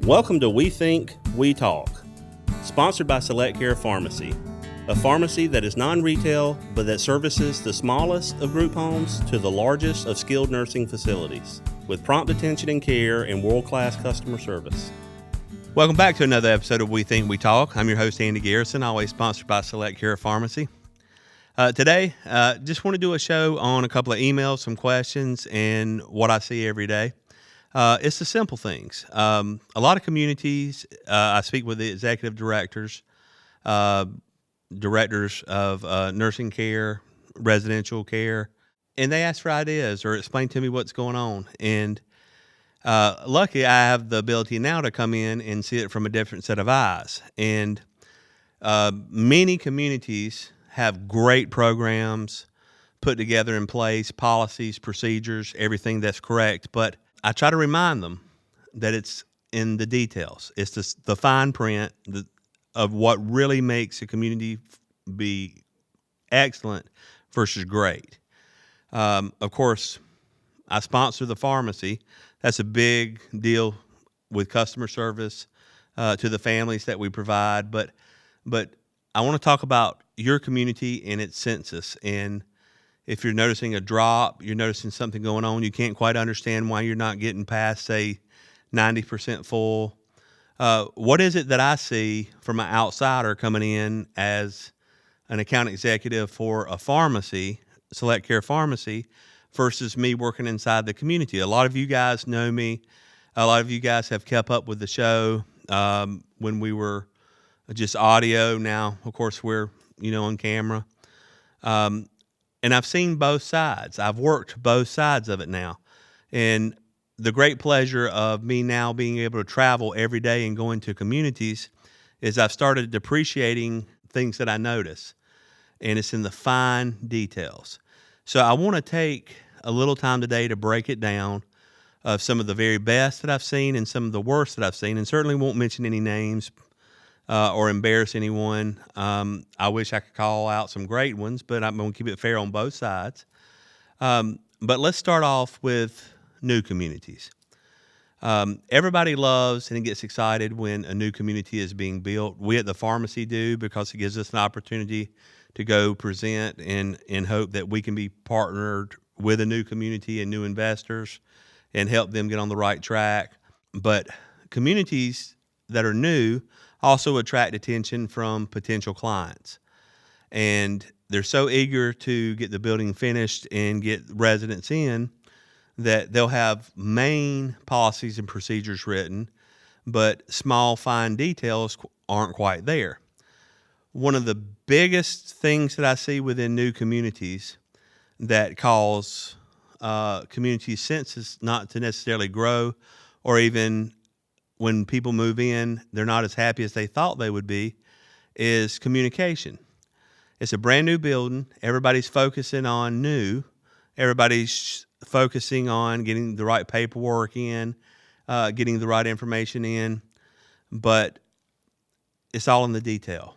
Welcome to We Think, We Talk, sponsored by Select Care Pharmacy, a pharmacy that is non-retail but that services the smallest of group homes to the largest of skilled nursing facilities, with prompt attention and care and world-class customer service. Welcome back to another episode of We Think, We Talk. I'm your host, Andy Garrison, always sponsored by Select Care Pharmacy. Today, just want to do a show on a couple of emails, some questions, and what I see every day. It's the simple things. A lot of communities, I speak with the executive directors, directors of nursing care, residential care, and they ask for ideas or explain to me what's going on. And luckily, I have the ability now to come in and see it from a different set of eyes. And many communities have great programs put together in place, policies, procedures, everything that's correct. But I try to remind them that it's in the details. It's the fine print of what really makes a community be excellent versus great. Of course, I sponsor the pharmacy. That's a big deal with customer service to the families that we provide. But I want to talk about your community and its census. And if you're noticing a drop, you're noticing something going on, you can't quite understand why you're not getting past, say, 90% full. What is it that I see from an outsider coming in as an account executive for a pharmacy, Select Care Pharmacy, versus me working inside the community? A lot of you guys know me. A lot of you guys have kept up with the show when we were just audio. Now, of course, we're, on camera. And I've seen both sides. I've worked both sides of it now. And the great pleasure of me now being able to travel every day and go into communities is I've started appreciating things that I notice. And it's in the fine details. So I want to take a little time today to break it down of some of the very best that I've seen and some of the worst that I've seen, and certainly won't mention any names or embarrass anyone. I wish I could call out some great ones, but I'm going to keep it fair on both sides. But let's start off with new communities. Everybody loves and gets excited when a new community is being built. We at the pharmacy do, because it gives us an opportunity to go present and hope that we can be partnered with a new community and new investors and help them get on the right track. But communities that are new also attract attention from potential clients. And they're so eager to get the building finished and get residents in that they'll have main policies and procedures written, but small, fine details aren't quite there. One of the biggest things that I see within new communities that cause community census not to necessarily grow, or even when people move in, they're not as happy as they thought they would be, is communication. It's a brand new building. Everybody's focusing on new. Everybody's focusing on getting the right paperwork in, getting the right information in, but it's all in the detail.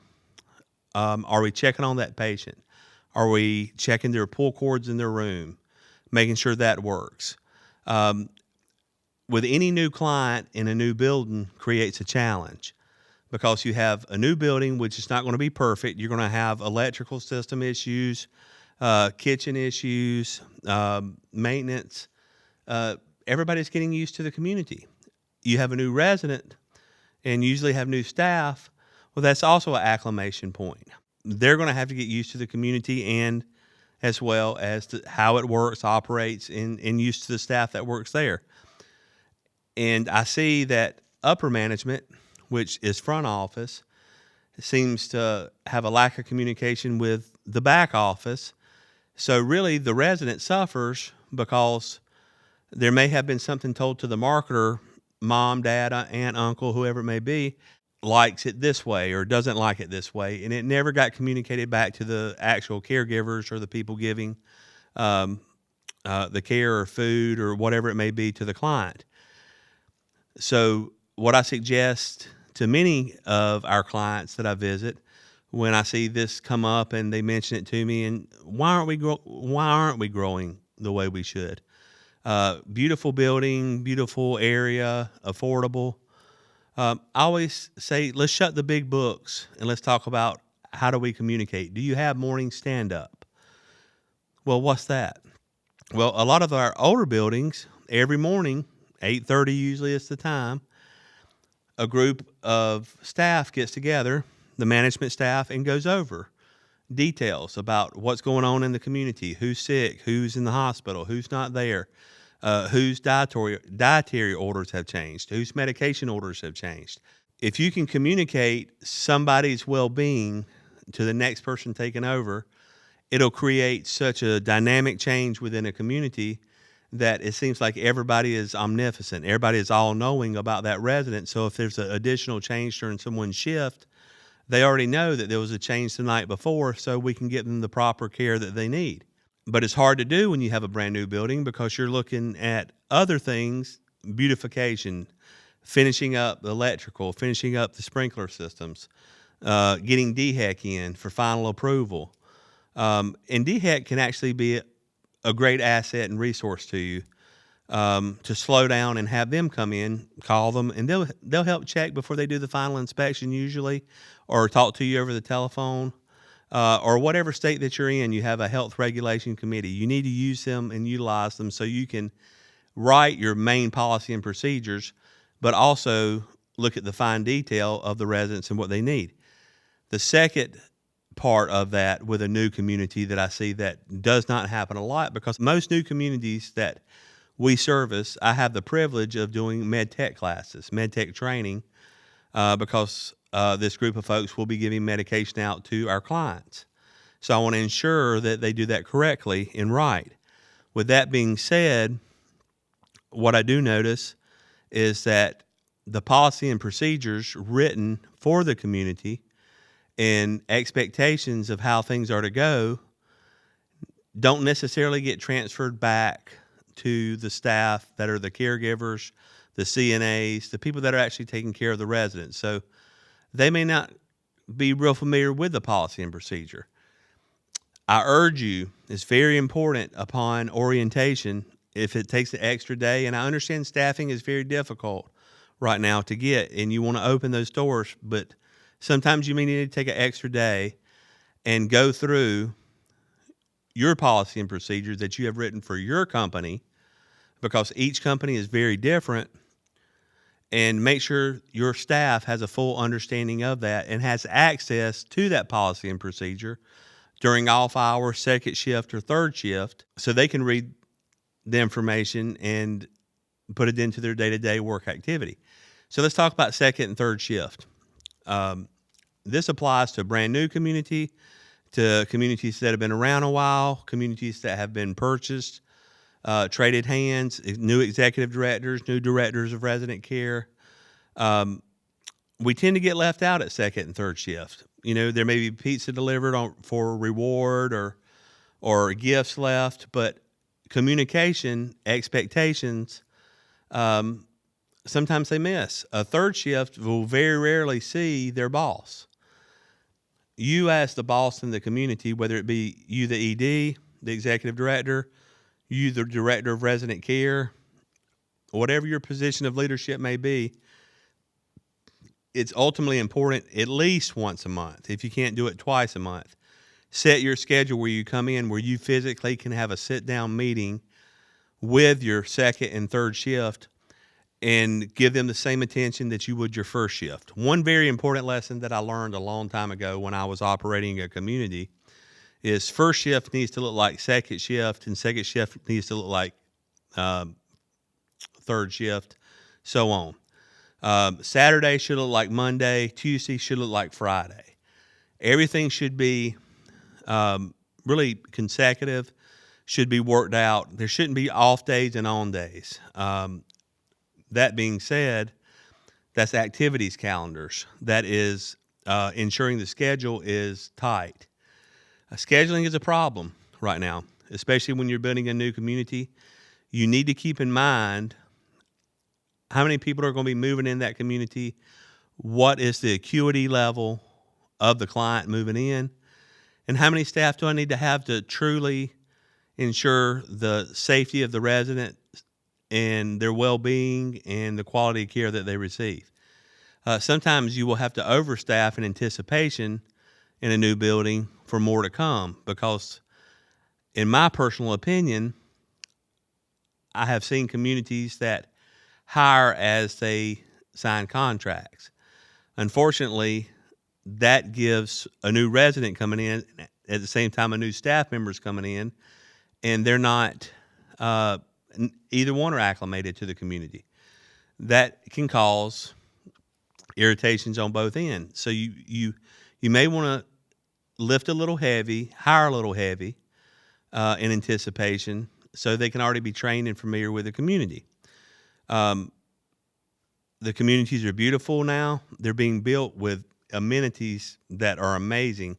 Are we checking on that patient? Are we checking their pull cords in their room, making sure that works? With any new client in a new building creates a challenge, because you have a new building, which is not going to be perfect. You're going to have electrical system issues, kitchen issues, maintenance. Everybody's getting used to the community. You have a new resident and usually have new staff. Well, that's also an acclimation point. They're going to have to get used to the community, and as well as to how it works, operates, and used to the staff that works there. And I see that upper management, which is front office, seems to have a lack of communication with the back office. So really the resident suffers because there may have been something told to the marketer, mom, dad, aunt, uncle, whoever it may be, likes it this way or doesn't like it this way. And it never got communicated back to the actual caregivers or the people giving the care or food or whatever it may be to the client. So what I suggest to many of our clients that I visit, when I see this come up and they mention it to me, and why aren't we growing the way we should? Beautiful building, beautiful area, affordable. I always say, let's shut the big books and let's talk about how do we communicate. Do you have morning stand-up? Well, what's that? Well, a lot of our older buildings, every morning, 8:30 usually is the time, a group of staff gets together, the management staff, and goes over details about what's going on in the community, who's sick, who's in the hospital, who's not there, whose dietary orders have changed, whose medication orders have changed. If you can communicate somebody's well-being to the next person taking over, it'll create such a dynamic change within a community that it seems like everybody is omnipotent. Everybody is all-knowing about that resident. So if there's an additional change during someone's shift, they already know that there was a change the night before, so we can get them the proper care that they need. But it's hard to do when you have a brand new building because you're looking at other things, beautification, finishing up the electrical, finishing up the sprinkler systems, getting DHEC in for final approval. And DHEC can actually be a great asset and resource to you, to slow down and have them come in, call them, and they'll help check before they do the final inspection usually, or talk to you over the telephone, or whatever state that you're in. You have a health regulation committee. You need to use them and utilize them so you can write your main policy and procedures, but also look at the fine detail of the residents and what they need. The second part of that with a new community that I see that does not happen a lot, because most new communities that we service, I have the privilege of doing med tech classes, med tech training, because this group of folks will be giving medication out to our clients. So I want to ensure that they do that correctly and right. With that being said, what I do notice is that the policy and procedures written for the community and expectations of how things are to go don't necessarily get transferred back to the staff that are the caregivers, the CNAs, the people that are actually taking care of the residents. So they may not be real familiar with the policy and procedure. I urge you, it's very important upon orientation, if it takes an extra day, and I understand staffing is very difficult right now to get, and you want to open those doors, but sometimes you may need to take an extra day and go through your policy and procedures that you have written for your company, because each company is very different, and make sure your staff has a full understanding of that and has access to that policy and procedure during off hour, second shift, or third shift, so they can read the information and put it into their day-to-day work activity. So let's talk about second and third shift. This applies to a brand new community, to communities that have been around a while, communities that have been purchased, traded hands, new executive directors, new directors of resident care. We tend to get left out at second and third shift. You know, there may be pizza delivered for reward or gifts left, but communication, expectations, sometimes they miss. A third shift will very rarely see their boss. You as the boss in the community, whether it be you, the ED, the executive director, you, the director of resident care, whatever your position of leadership may be, it's ultimately important at least once a month. If you can't do it twice a month, set your schedule where you come in, where you physically can have a sit-down meeting with your second and third shift and give them the same attention that you would your first shift. One very important lesson that I learned a long time ago when I was operating a community is first shift needs to look like second shift, and second shift needs to look like third shift, so on. Saturday should look like Monday. Tuesday should look like Friday. Everything should be really consecutive, should be worked out. There shouldn't be off days and on days. That being said, that's activities calendars. That is ensuring the schedule is tight. Scheduling is a problem right now, especially when you're building a new community. You need to keep in mind how many people are going to be moving in that community, what is the acuity level of the client moving in, and how many staff do I need to have to truly ensure the safety of the resident and their well-being and the quality of care that they receive. Sometimes you will have to overstaff in anticipation in a new building for more to come because, in my personal opinion, I have seen communities that hire as they sign contracts. Unfortunately, that gives a new resident coming in at the same time a new staff member's coming in, and they're not either one are acclimated to the community. That can cause irritations on both ends. So you may want to lift a little heavy, hire a little heavy in anticipation, so they can already be trained and familiar with the community. The communities are beautiful now. They're being built with amenities that are amazing.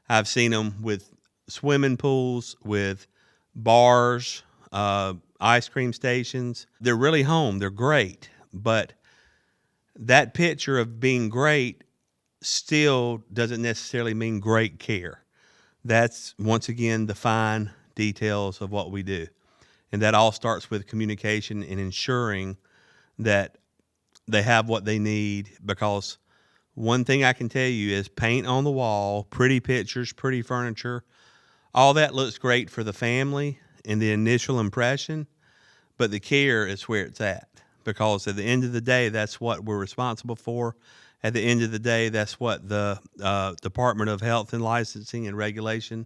I've seen them with swimming pools, with bars, ice cream stations. They're really home. They're great. But that picture of being great still doesn't necessarily mean great care. That's, once again, the fine details of what we do. And that all starts with communication and ensuring that they have what they need, because one thing I can tell you is paint on the wall, pretty pictures, pretty furniture, all that looks great for the family and the initial impression, but the care is where it's at, because at the end of the day, that's what we're responsible for. At the end of the day, that's what the Department of Health and Licensing and Regulation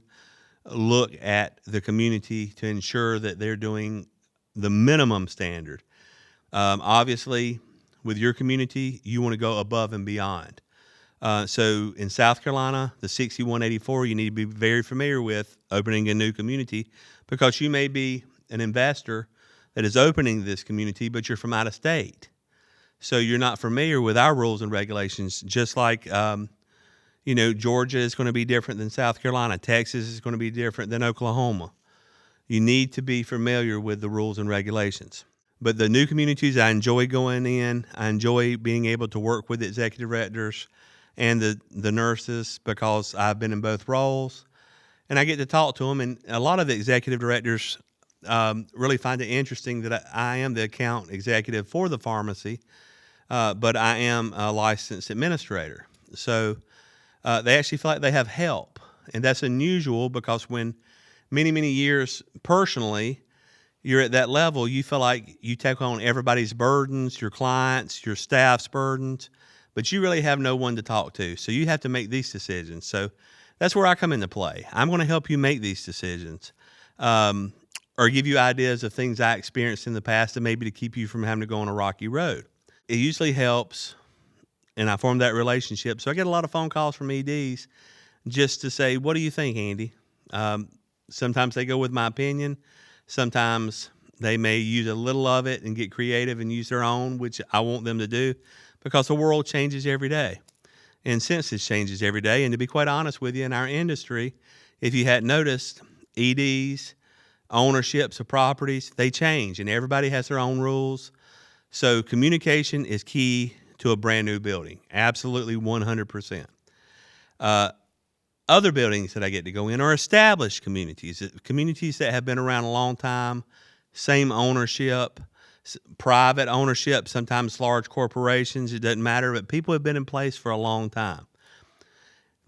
look at the community to ensure that they're doing the minimum standard. Obviously, with your community, you want to go above and beyond. So in South Carolina, the 6184, you need to be very familiar with opening a new community, because you may be an investor that is opening this community, but you're from out of state. So you're not familiar with our rules and regulations, just like, Georgia is going to be different than South Carolina. Texas is going to be different than Oklahoma. You need to be familiar with the rules and regulations. But the new communities, I enjoy going in. I enjoy being able to work with the executive directors and the nurses, because I've been in both roles. And I get to talk to them. And a lot of the executive directors really find it interesting that I am the account executive for the pharmacy, but I am a licensed administrator. So they actually feel like they have help. And that's unusual, because when many, many years personally, you're at that level, you feel like you take on everybody's burdens, your clients, your staff's burdens, but you really have no one to talk to. So you have to make these decisions. So that's where I come into play. I'm going to help you make these decisions, or give you ideas of things I experienced in the past, and maybe to keep you from having to go on a rocky road. It usually helps, and I form that relationship. So I get a lot of phone calls from EDs just to say, what do you think, Andy? Sometimes they go with my opinion. Sometimes they may use a little of it and get creative and use their own, which I want them to do, because the world changes every day and census changes every day. And to be quite honest with you, in our industry, if you hadn't noticed, EDs, ownerships of properties, they change, and everybody has their own rules. So communication is key to a brand new building. Absolutely 100%. Other buildings that I get to go in are established communities that have been around a long time, same ownership, private ownership, sometimes large corporations, it doesn't matter, but people have been in place for a long time.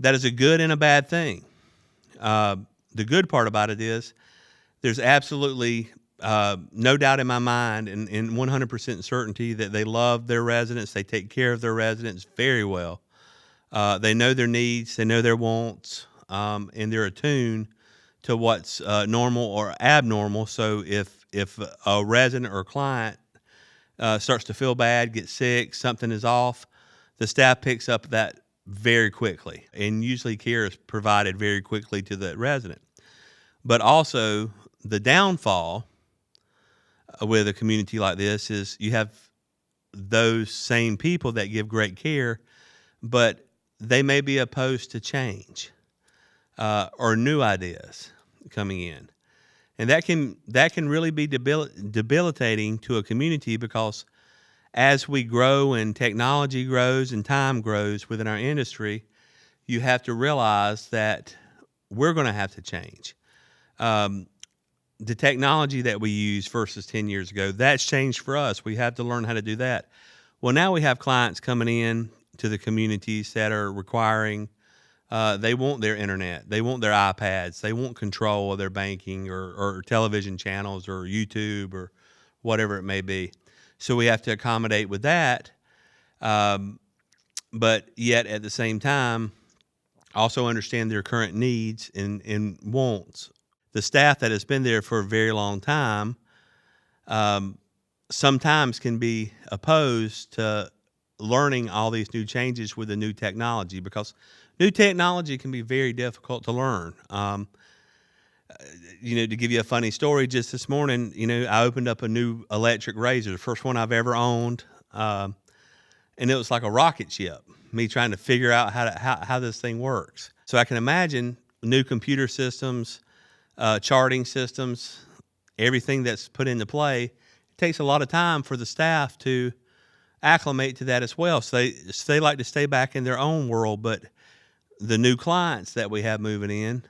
That is a good and a bad thing. The good part about it is there's absolutely no doubt in my mind and 100% certainty that they love their residents. They take care of their residents very well. They know their needs, they know their wants, and they're attuned to what's normal or abnormal. So if a resident or client starts to feel bad, gets sick, something is off, the staff picks up that very quickly, and usually care is provided very quickly to the resident. But also, the downfall with a community like this is you have those same people that give great care, but they may be opposed to change or new ideas coming in. And that can really be debilitating to a community, because as we grow and technology grows and time grows within our industry, you have to realize that we're going to have to change. The technology that we use versus 10 years ago, that's changed for us. We have to learn how to do that. Well, now we have clients coming in to the communities that are requiring, they want their internet, they want their iPads, they want control of their banking or television channels or YouTube or whatever it may be. So we have to accommodate with that, but yet at the same time, also understand their current needs and wants. The staff that has been there for a very long time sometimes can be opposed to learning all these new changes with the new technology, because new technology can be very difficult to learn. To give you a funny story, just this morning, I opened up a new electric razor, the first one I've ever owned, and it was like a rocket ship, me trying to figure out how this thing works. So I can imagine new computer systems, charting systems, everything that's put into play. It takes a lot of time for the staff to acclimate to that as well. So they like to stay back in their own world, but the new clients that we have moving in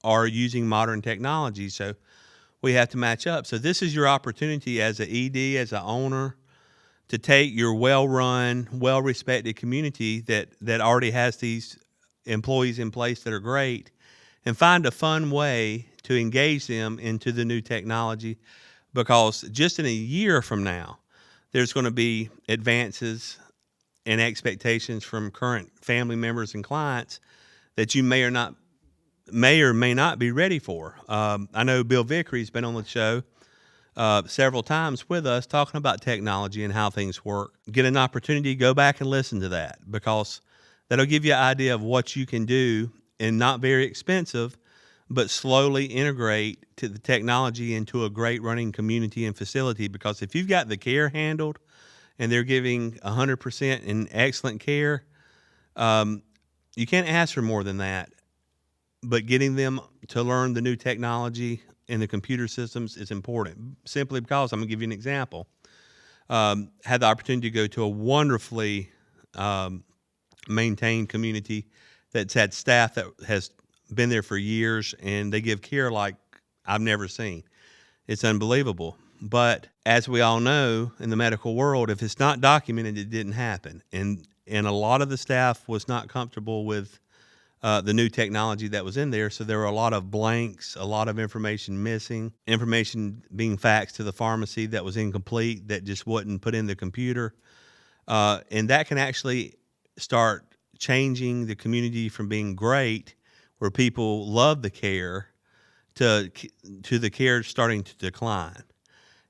are using modern technology, so we have to match up. So this is your opportunity as an ED, as an owner, to take your well-run, well-respected community that already has these employees in place that are great, and find a fun way to engage them into the new technology, because just in a year from now, there's going to be advances and expectations from current family members and clients that you may or may not be ready for. I know Bill Vickery's been on the show several times with us talking about technology and how things work. Get an opportunity, go back and listen to that, because that'll give you an idea of what you can do, and not very expensive, but slowly integrate to the technology into a great running community and facility. Because if you've got the care handled and they're giving 100% in excellent care, you can't ask for more than that. But getting them to learn the new technology and the computer systems is important, simply because, I'm going to give you an example. Had the opportunity to go to a wonderfully maintained community that's had staff that has been there for years, and they give care like I've never seen. It's unbelievable. But as we all know, in the medical world, if it's not documented, it didn't happen. And a lot of the staff was not comfortable with the new technology that was in there. So there were a lot of blanks, a lot of information missing, information being faxed to the pharmacy that was incomplete, that just wasn't put in the computer. And that can actually start changing the community from being great, where people love the care, to the care starting to decline.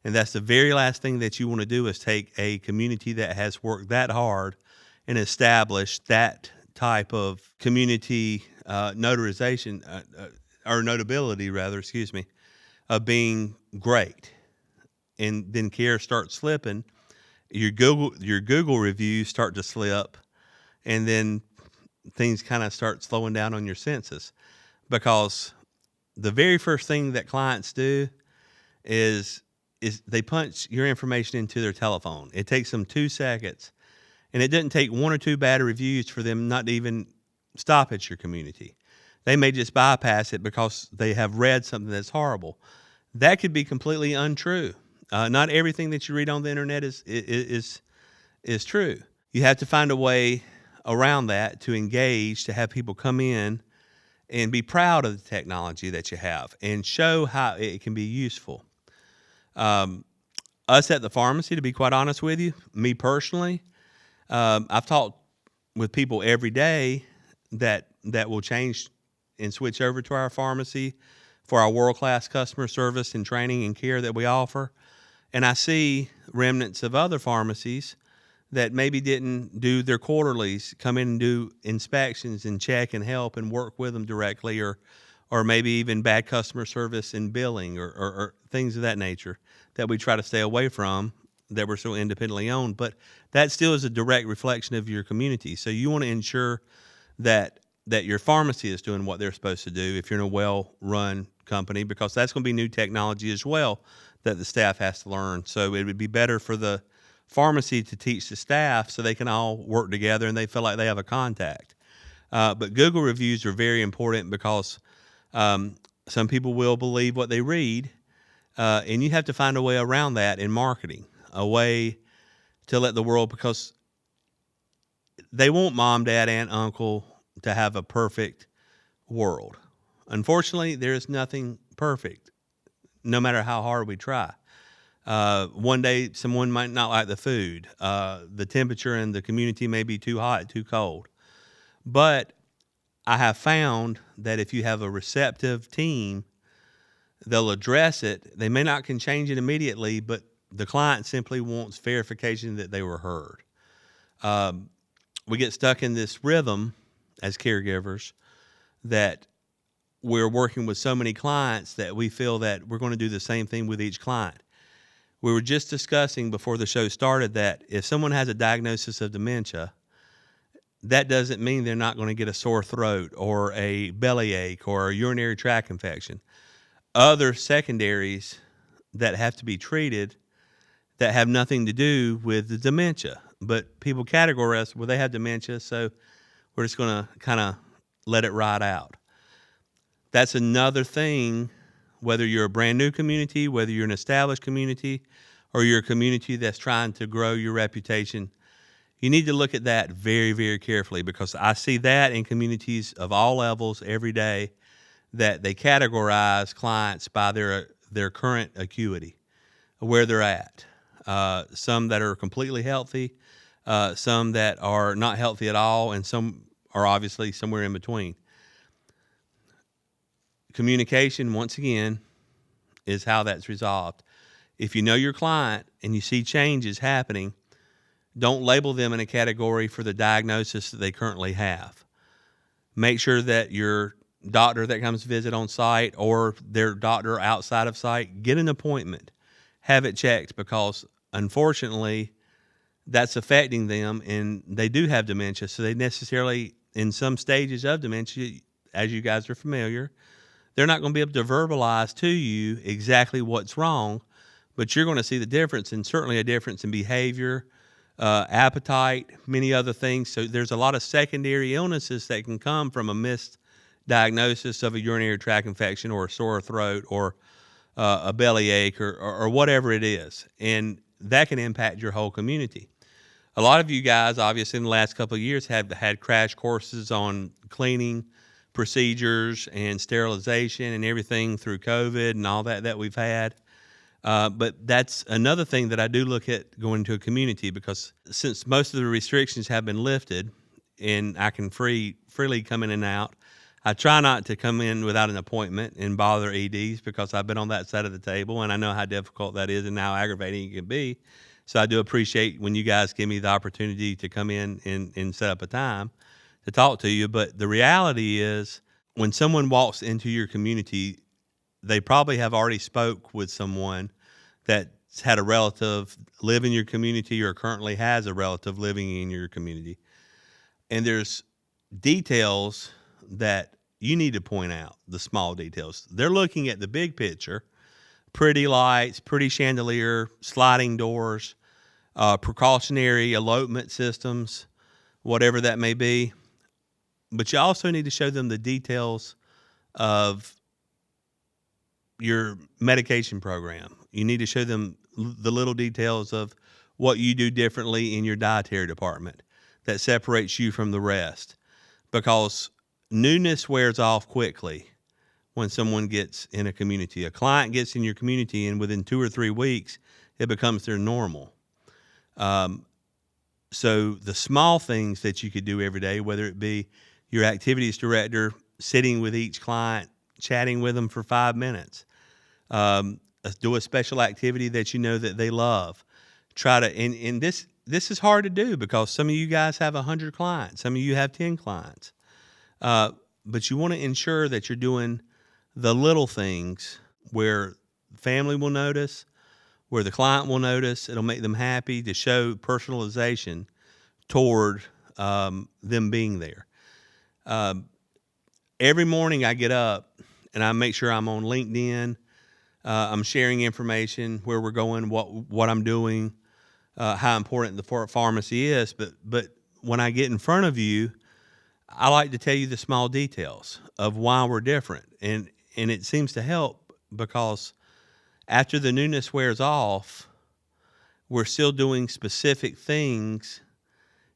And that's the very last thing that you want to do, is take a community that has worked that hard and established that type of community notarization, or notability rather, of being great. And then care starts slipping. Your Google reviews start to slip, and then things kind of start slowing down on your census, because the very first thing that clients do is they punch your information into their telephone. It takes them 2 seconds, and it doesn't take 1 or 2 bad reviews for them not to even stop at your community. They may just bypass it because they have read something that's horrible. That could be completely untrue. Not everything that you read on the internet is true. You have to find a way around that to engage, to have people come in and be proud of the technology that you have and show how it can be useful. Us at the pharmacy, to be quite honest with you, me personally, I've talked with people every day that will change and switch over to our pharmacy for our world-class customer service and training and care that we offer. And I see remnants of other pharmacies that maybe didn't do their quarterlies, come in and do inspections and check and help and work with them directly, or maybe even bad customer service and billing, or things of that nature that we try to stay away from, that we're so independently owned. But that still is a direct reflection of your community. So you want to ensure that your pharmacy is doing what they're supposed to do if you're in a well-run company, because that's going to be new technology as well that the staff has to learn. So it would be better for the pharmacy to teach the staff so they can all work together and they feel like they have a contact. But Google reviews are very important, because some people will believe what they read, and you have to find a way around that in marketing, a way to let the world, because they want mom, dad, aunt, uncle to have a perfect world. Unfortunately, there is nothing perfect, no matter how hard we try. One day, someone might not like the food. The temperature in the community may be too hot, too cold. But I have found that if you have a receptive team, they'll address it. They may not can change it immediately, but the client simply wants verification that they were heard. We get stuck in this rhythm as caregivers that we're working with so many clients that we feel that we're going to do the same thing with each client. We were just discussing before the show started that if someone has a diagnosis of dementia, that doesn't mean they're not going to get a sore throat or a bellyache or a urinary tract infection. Other secondaries that have to be treated that have nothing to do with the dementia. But people categorize, well, they have dementia, so we're just going to kind of let it ride out. That's another thing, whether you're a brand new community, whether you're an established community, or you're a community that's trying to grow your reputation, you need to look at that very, very carefully, because I see that in communities of all levels every day, that they categorize clients by their current acuity, where they're at. Some that are completely healthy, some that are not healthy at all, and some are obviously somewhere in between. Communication, once again, is how that's resolved. If you know your client and you see changes happening, don't label them in a category for the diagnosis that they currently have. Make sure that your doctor that comes to visit on site or their doctor outside of site, get an appointment, have it checked, because unfortunately that's affecting them and they do have dementia. So they necessarily, in some stages of dementia, as you guys are familiar, they're not going to be able to verbalize to you exactly what's wrong, but you're going to see the difference, and certainly a difference in behavior, appetite, many other things. So there's a lot of secondary illnesses that can come from a misdiagnosis of a urinary tract infection or a sore throat or a bellyache or whatever it is. And that can impact your whole community. A lot of you guys, obviously, in the last couple of years have had crash courses on cleaning procedures and sterilization and everything through COVID and all that we've had. But that's another thing that I do look at going to a community, because since most of the restrictions have been lifted and I can freely come in and out, I try not to come in without an appointment and bother EDs, because I've been on that side of the table and I know how difficult that is and how aggravating it can be. So I do appreciate when you guys give me the opportunity to come in and set up a time to talk to you. But the reality is, when someone walks into your community, they probably have already spoke with someone that's had a relative live in your community or currently has a relative living in your community. And there's details that you need to point out, the small details. They're looking at the big picture, pretty lights, pretty chandelier, sliding doors, precautionary elopement systems, whatever that may be. But you also need to show them the details of your medication program. You need to show them the little details of what you do differently in your dietary department that separates you from the rest, because newness wears off quickly when someone gets in a community. A client gets in your community and within 2 or 3 weeks, it becomes their normal. So the small things that you could do every day, whether it be your activities director sitting with each client, chatting with them for 5 minutes, do a special activity that you know that they love. Try to, and this is hard to do, because some of you guys have 100 clients, some of you have 10 clients, but you want to ensure that you're doing the little things where family will notice, where the client will notice. It'll make them happy, to show personalization toward them being there. Every morning I get up and I make sure I'm on LinkedIn. I'm sharing information, where we're going, what I'm doing, how important the pharmacy is. But when I get in front of you, I like to tell you the small details of why we're different. And it seems to help, because after the newness wears off, we're still doing specific things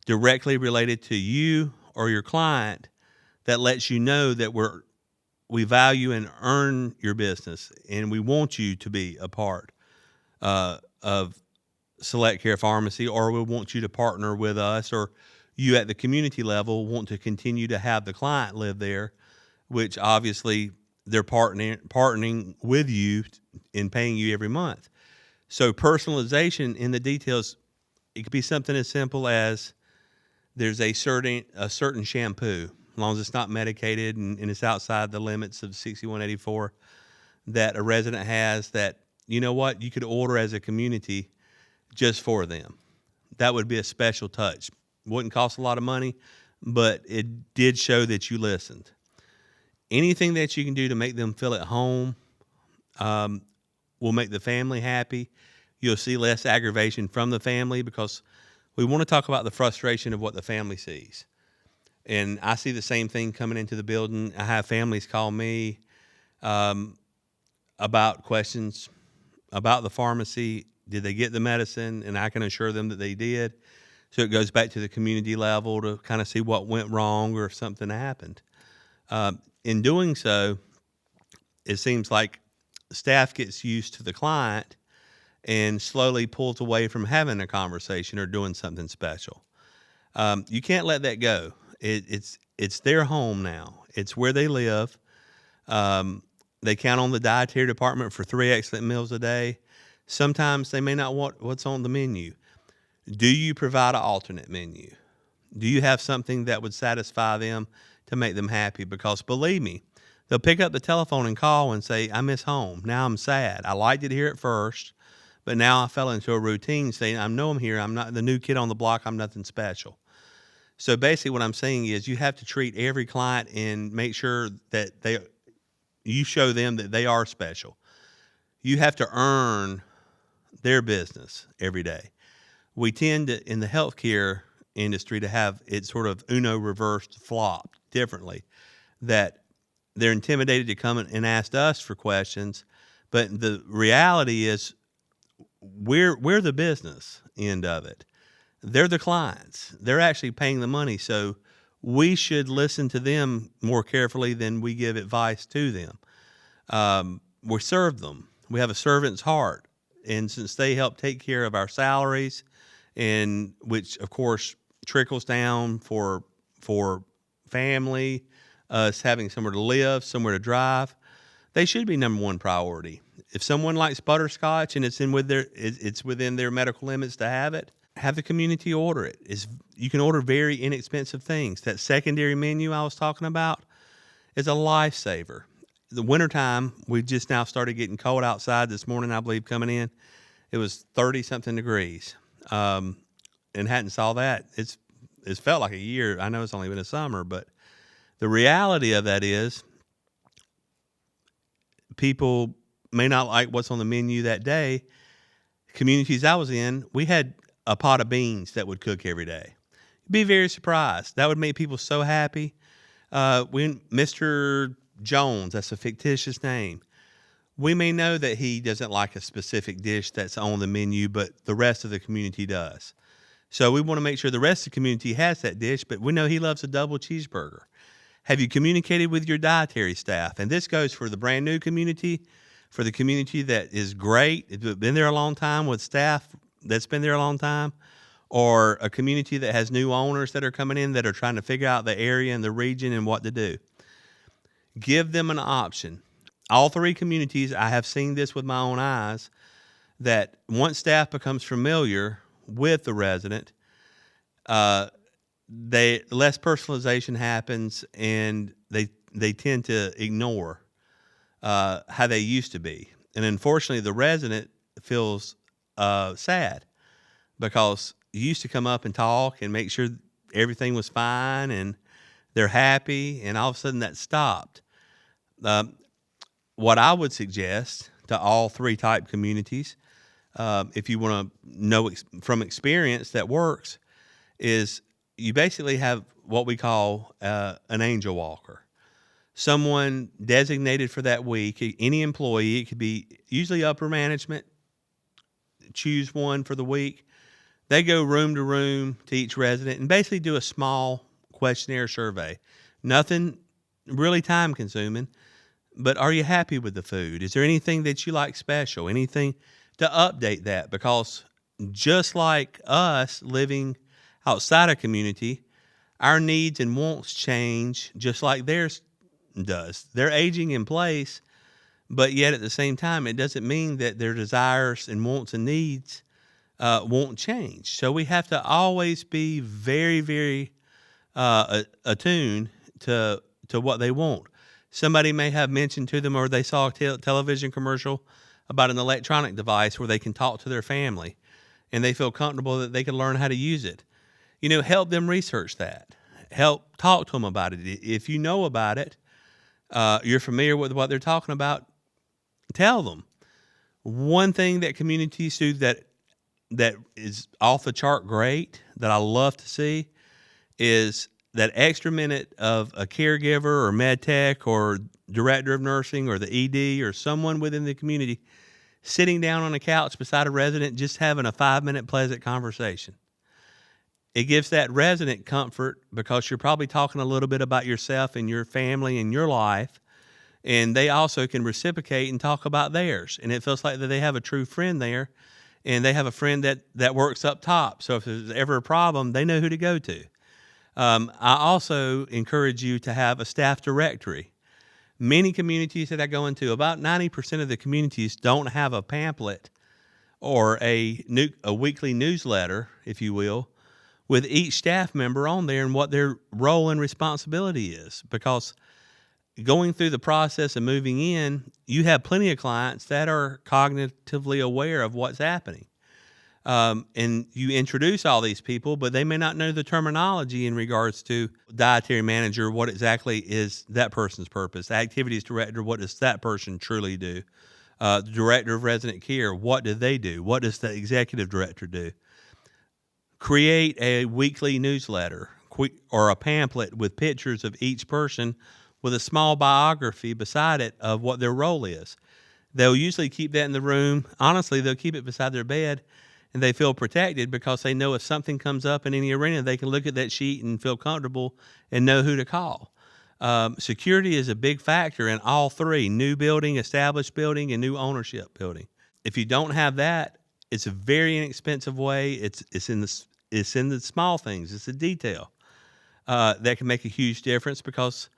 directly related to you or your client that lets you know that we value and earn your business, and we want you to be a part of Select Care Pharmacy, or we want you to partner with us, or you at the community level want to continue to have the client live there, which obviously they're partnering with you in paying you every month. So personalization in the details, it could be something as simple as there's a certain shampoo, as long as it's not medicated and it's outside the limits of 6184, that a resident has that, you know what, you could order as a community just for them. That would be a special touch. Wouldn't cost a lot of money, but it did show that you listened. Anything that you can do to make them feel at home will make the family happy. You'll see less aggravation from the family, because we want to talk about the frustration of what the family sees. And I see the same thing coming into the building. I have families call me about questions about the pharmacy. Did they get the medicine? And I can assure them that they did. So it goes back to the community level to kind of see what went wrong or if something happened. In doing so, it seems like staff gets used to the client and slowly pulls away from having a conversation or doing something special. You can't let that go. It's their home now. It's where they live. They count on the dietary department for 3 excellent meals a day. Sometimes they may not want what's on the menu. Do you provide an alternate menu? Do you have something that would satisfy them to make them happy? Because believe me, they'll pick up the telephone and call and say, I miss home. Now I'm sad. I liked it here at first, but now I fell into a routine saying, I know I'm here. I'm not the new kid on the block. I'm nothing special. So basically what I'm saying is you have to treat every client and make sure that you show them that they are special. You have to earn their business every day. We tend to, in the healthcare industry, to have it sort of Uno reversed flopped differently, that they're intimidated to come and ask us for questions. But the reality is we're the business end of it. They're the clients. They're actually paying the money. So we should listen to them more carefully than we give advice to them. We serve them. We have a servant's heart. And since they help take care of our salaries, and which of course trickles down for family, us having somewhere to live, somewhere to drive, they should be number one priority. If someone likes butterscotch and it's within their medical limits to have it, have the community order it. You can order very inexpensive things. That secondary menu I was talking about is a lifesaver. The wintertime, we just now started getting cold outside this morning, I believe, coming in. It was 30-something degrees. And hadn't saw that. It's felt like a year. I know it's only been a summer, but the reality of that is people may not like what's on the menu that day. Communities I was in, we had a pot of beans that would cook every day. You'd be very surprised. That would make people so happy. When Mr. Jones, that's a fictitious name, we may know that he doesn't like a specific dish that's on the menu, but the rest of the community does. So we want to make sure the rest of the community has that dish, but we know he loves a double cheeseburger. Have you communicated with your dietary staff? And this goes for the brand new community, for the community that is great, it's been there a long time, with staff that's been there a long time, or a community that has new owners that are coming in that are trying to figure out the area and the region and what to do. Give them an option. All 3 communities, I have seen this with my own eyes, that once staff becomes familiar with the resident, less personalization happens, and they tend to ignore how they used to be. And unfortunately, the resident feels sad, because you used to come up and talk and make sure everything was fine and they're happy, and all of a sudden that stopped. What I would suggest to all 3 type communities, if you want to know from experience that works, is you basically have what we call an angel walker. Someone designated for that week, any employee, it could be usually upper management, choose one for the week. They go room to room to each resident and basically do a small questionnaire survey. Nothing really time consuming, but are you happy with the food? Is there anything that you like special? Anything to update that? Because just like us living outside a community, our needs and wants change just like theirs does. They're aging in place, but yet at the same time, it doesn't mean that their desires and wants and needs won't change. So we have to always be very, very attuned to what they want. Somebody may have mentioned to them, or they saw a television commercial about an electronic device where they can talk to their family and they feel comfortable that they can learn how to use it. Help them research that. Help talk to them about it. If you know about it, you're familiar with what they're talking about, tell them. One thing that communities do that is off the chart great, that I love to see, is that extra minute of a caregiver or med tech or director of nursing or the ED or someone within the community sitting down on a couch beside a resident, just having a 5-minute pleasant conversation. It gives that resident comfort because you're probably talking a little bit about yourself and your family and your life, and they also can reciprocate and talk about theirs. And it feels like that they have a true friend there, and they have a friend that works up top. So if there's ever a problem, they know who to go to. I also encourage you to have a staff directory. Many communities that I go into, about 90% of the communities don't have a pamphlet or a weekly newsletter, if you will, with each staff member on there and what their role and responsibility is. Because going through the process of moving in, you have plenty of clients that are cognitively aware of what's happening. And you introduce all these people, but they may not know the terminology in regards to dietary manager, what exactly is that person's purpose. Activities director, what does that person truly do? The director of resident care, what do they do? What does the executive director do? Create a weekly newsletter or a pamphlet with pictures of each person with a small biography beside it of what their role is. They'll usually keep that in the room. Honestly, they'll keep it beside their bed, and they feel protected because they know if something comes up in any arena, they can look at that sheet and feel comfortable and know who to call. Security is a big factor in all three: new building, established building, and new ownership building. If you don't have that, it's a very inexpensive way. It's in the small things. It's the detail that can make a huge difference, because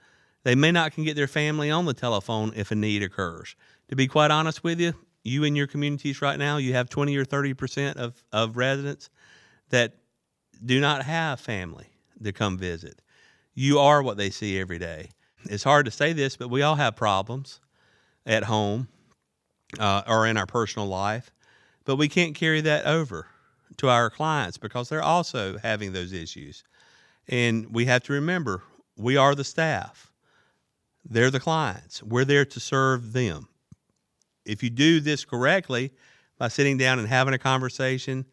they may not can get their family on the telephone if a need occurs. To be quite honest with you, you in your communities right now, you have 20 or 30% of residents that do not have family to come visit. You are what they see every day. It's hard to say this, but we all have problems at home or in our personal life, but we can't carry that over to our clients because they're also having those issues. And we have to remember, we are the staff. They're the clients. We're there to serve them. If you do this correctly, by sitting down and having a conversation,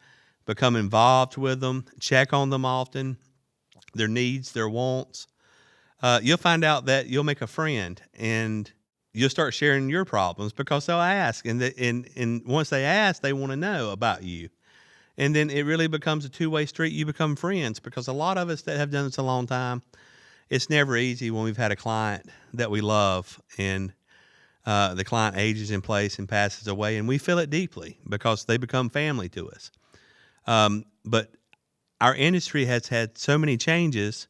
become involved with them, check on them often, their needs, their wants, you'll find out that you'll make a friend, and you'll start sharing your problems because they'll ask. And once they ask, they want to know about you. And then it really becomes a two-way street. You become friends, because a lot of us that have done this a long time, it's never easy when we've had a client that we love and the client ages in place and passes away, and we feel it deeply because they become family to us. But our industry has had so many changes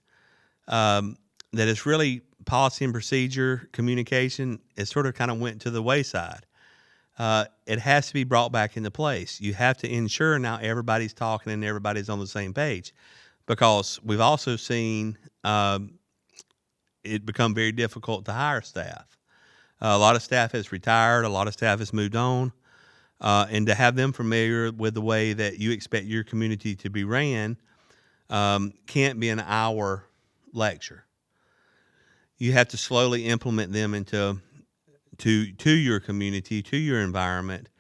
that it's really policy and procedure, communication, it sort of kind of went to the wayside. It has to be brought back into place. You have to ensure now everybody's talking and everybody's on the same page, because we've also seen it become very difficult to hire staff. A lot of staff has retired. A lot of staff has moved on. And to have them familiar with the way that you expect your community to be ran can't be an hour lecture. You have to slowly implement them into your community, to your environment,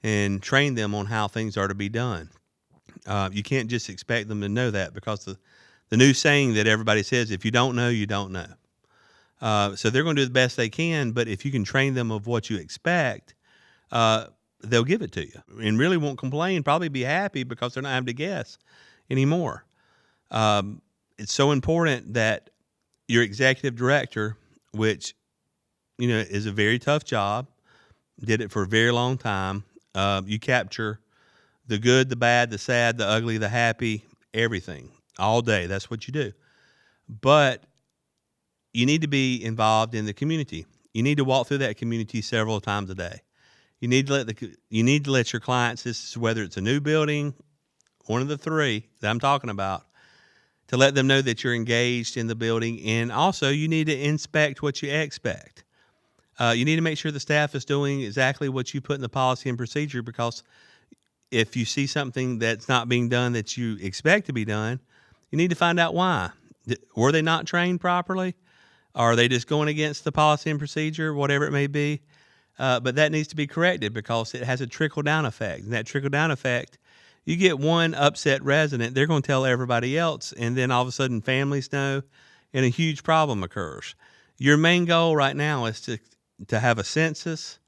and train them on how things are to be done. You can't just expect them to know that, because the new saying that everybody says, if you don't know, you don't know. So they're going to do the best they can, but if you can train them of what you expect, they'll give it to you and really won't complain, probably be happy because they're not having to guess anymore. It's so important that your executive director, which, is a very tough job, did it for a very long time. You capture the good, the bad, the sad, the ugly, the happy, everything all day. That's what you do. But you need to be involved in the community. You need to walk through that community several times a day. You need to let your clients, this is whether it's a new building, one of the three that I'm talking about, to let them know that you're engaged in the building. And also you need to inspect what you expect. You need to make sure the staff is doing exactly what you put in the policy and procedure, because if you see something that's not being done that you expect to be done, you need to find out why. Were they not trained properly? Are they just going against the policy and procedure, whatever it may be? But that needs to be corrected because it has a trickle-down effect. And that trickle-down effect, you get one upset resident, they're going to tell everybody else, and then all of a sudden families know, and a huge problem occurs. Your main goal right now is to have a census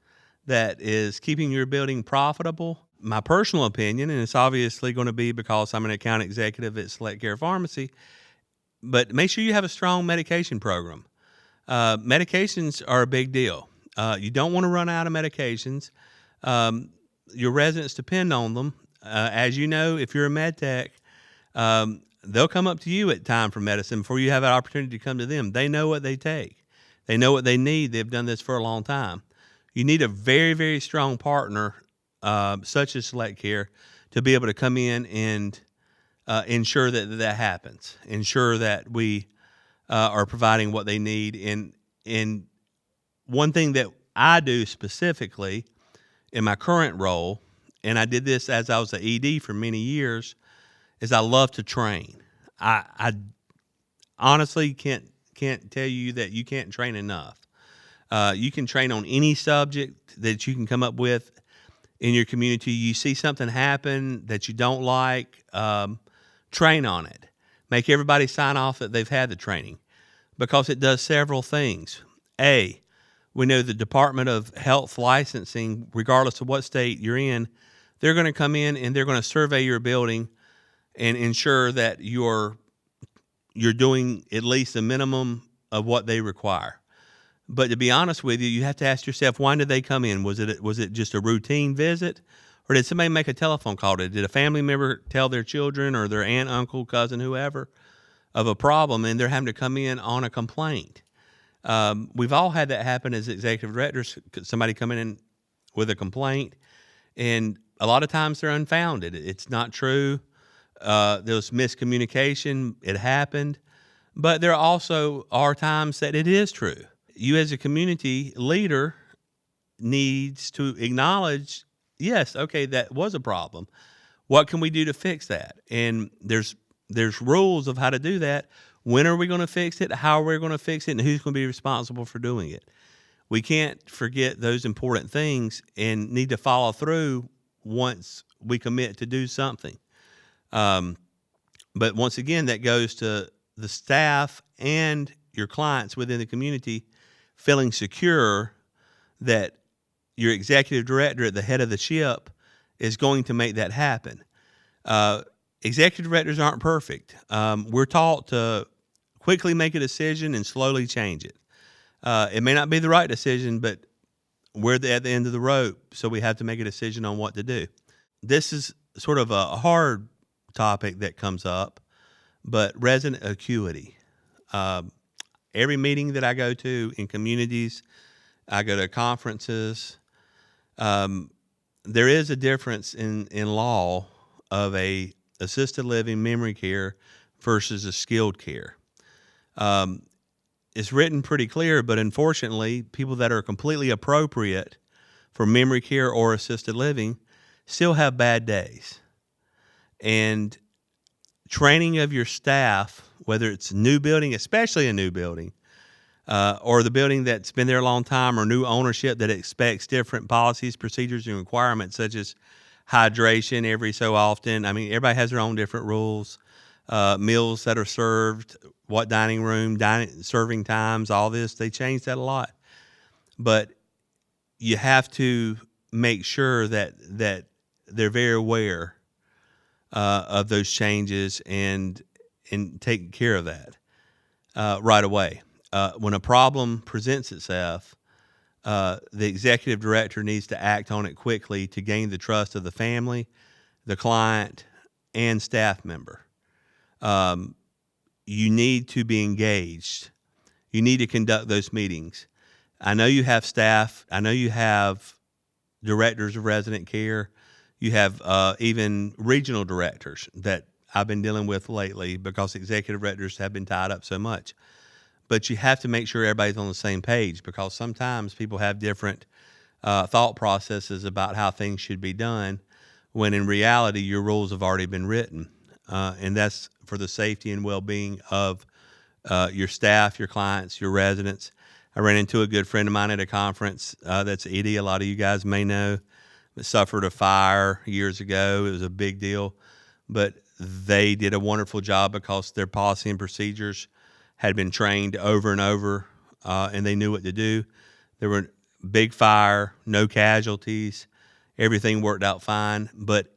that is keeping your building profitable. My personal opinion, and it's obviously going to be because I'm an account executive at Select Care Pharmacy, but make sure you have a strong medication program. Medications are a big deal. You don't want to run out of medications. Your residents depend on them. As you know, if you're a med tech, they'll come up to you at time for medicine before you have an opportunity to come to them. They know what they take. They know what they need. They've done this for a long time. You need a very, very strong partner, such as Select Care, to be able to come in and ensure that happens, ensure that we are providing what they need. And one thing that I do specifically in my current role, and I did this as I was an ED for many years, is I love to train. I honestly can't tell you that you can't train enough. You can train on any subject that you can come up with in your community. You see something happen that you don't like, train on it. Make everybody sign off that they've had the training, because it does several things. We know the Department of Health licensing, regardless of what state you're in, they're going to come in and they're going to survey your building and ensure that you're doing at least the minimum of what they require. But to be honest with you, you have to ask yourself, why did they come in? Was it just a routine visit, or did somebody make a telephone call? Did a family member tell their children or their aunt, uncle, cousin, whoever, of a problem, and they're having to come in on a complaint? We've all had that happen as executive directors. Somebody coming in with a complaint, and a lot of times they're unfounded. It's not true. There was miscommunication. It happened. But there also are times that it is true. You as a community leader needs to acknowledge, yes, okay, that was a problem. What can we do to fix that? And there's rules of how to do that. When are we going to fix it? How are we going to fix it? And who's going to be responsible for doing it? We can't forget those important things and need to follow through once we commit to do something. But once again, that goes to the staff and your clients within the community feeling secure that your executive director at the head of the ship is going to make that happen. Executive directors aren't perfect. We're taught to quickly make a decision and slowly change it. It may not be the right decision, but we're at the end of the rope, so we have to make a decision on what to do. This is sort of a hard topic that comes up, but resident acuity. Every meeting that I go to in communities, I go to conferences, there is a difference in law of a assisted living memory care versus a skilled care. It's written pretty clear, but unfortunately, people that are completely appropriate for memory care or assisted living still have bad days. And training of your staff, whether it's a new building, especially a new building, or the building that's been there a long time, or new ownership that expects different policies, procedures, and requirements, such as hydration every so often. I mean, everybody has their own different rules. Meals that are served, what dining room, serving times, all this, they change that a lot. But you have to make sure that they're very aware of those changes and taking care of that right away. When a problem presents itself, the executive director needs to act on it quickly to gain the trust of the family, the client, and staff member. You need to be engaged. You need to conduct those meetings. I know you have staff. I know you have directors of resident care. You have even regional directors that I've been dealing with lately because executive directors have been tied up so much. But you have to make sure everybody's on the same page, because sometimes people have different thought processes about how things should be done, when in reality your rules have already been written. And that's for the safety and well-being of your staff, your clients, your residents. I ran into a good friend of mine at a conference that's Edie. A lot of you guys may know. It suffered a fire years ago. It was a big deal. But they did a wonderful job because their policy and procedures had been trained over and over, and they knew what to do. There were big fire, no casualties. Everything worked out fine. But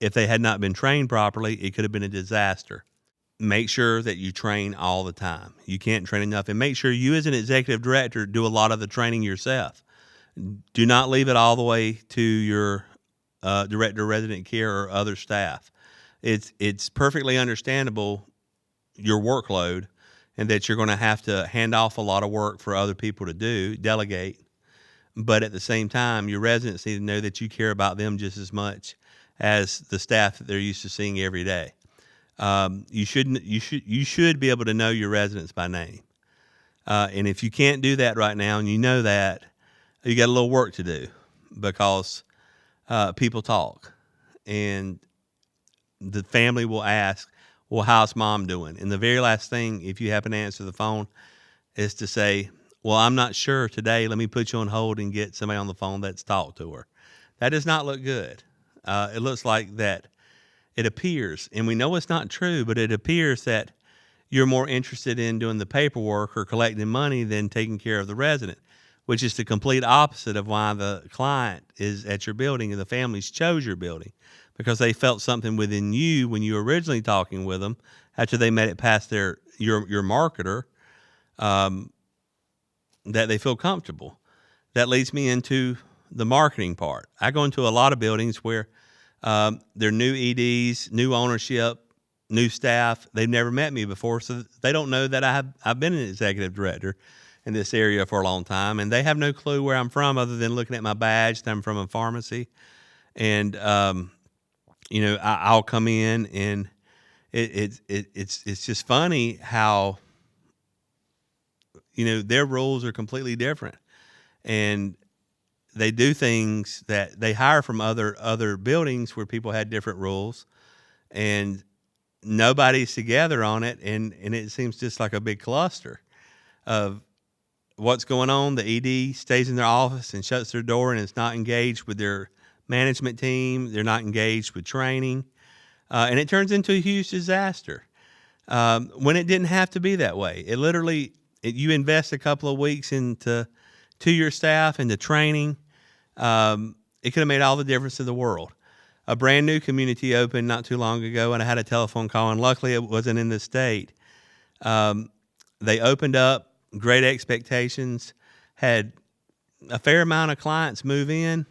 if they had not been trained properly, it could have been a disaster. Make sure that you train all the time. You can't train enough. And make sure you as an executive director do a lot of the training yourself. Do not leave it all the way to your director of resident care or other staff. It's perfectly understandable, your workload, and that you're going to have to hand off a lot of work for other people to do, delegate. But at the same time, your residents need to know that you care about them just as much as the staff that they're used to seeing every day. You should be able to know your residents by name. And if you can't do that right now, and you know that, you got a little work to do, because people talk, and the family will ask, well, how's mom doing? And the very last thing, if you happen to answer the phone, is to say, well, I'm not sure today. Let me put you on hold and get somebody on the phone that's talked to her. That does not look good. It looks like that it appears, and we know it's not true, but it appears that you're more interested in doing the paperwork or collecting money than taking care of the resident, which is the complete opposite of why the client is at your building and the families chose your building, because they felt something within you when you were originally talking with them after they made it past your marketer, that they feel comfortable. That leads me into the marketing part. I go into a lot of buildings where they're new EDs, new ownership, new staff. They've never met me before, so they don't know that I've been an executive director in this area for a long time, and they have no clue where I'm from other than looking at my badge that I'm from a pharmacy. And I'll come in, and it's just funny how their rules are completely different, and they do things that they hire from other buildings where people had different rules, and nobody's together on it, and it seems just like a big cluster of what's going on. The ED stays in their office and shuts their door and is not engaged with their management team. They're not engaged with training, and it turns into a huge disaster when it didn't have to be that way. It literally, you invest a couple of weeks into your staff and the training. It could have made all the difference in the world. A brand new community opened not too long ago, and I had a telephone call, and luckily it wasn't in the state. They opened up, great expectations, had a fair amount of clients move in.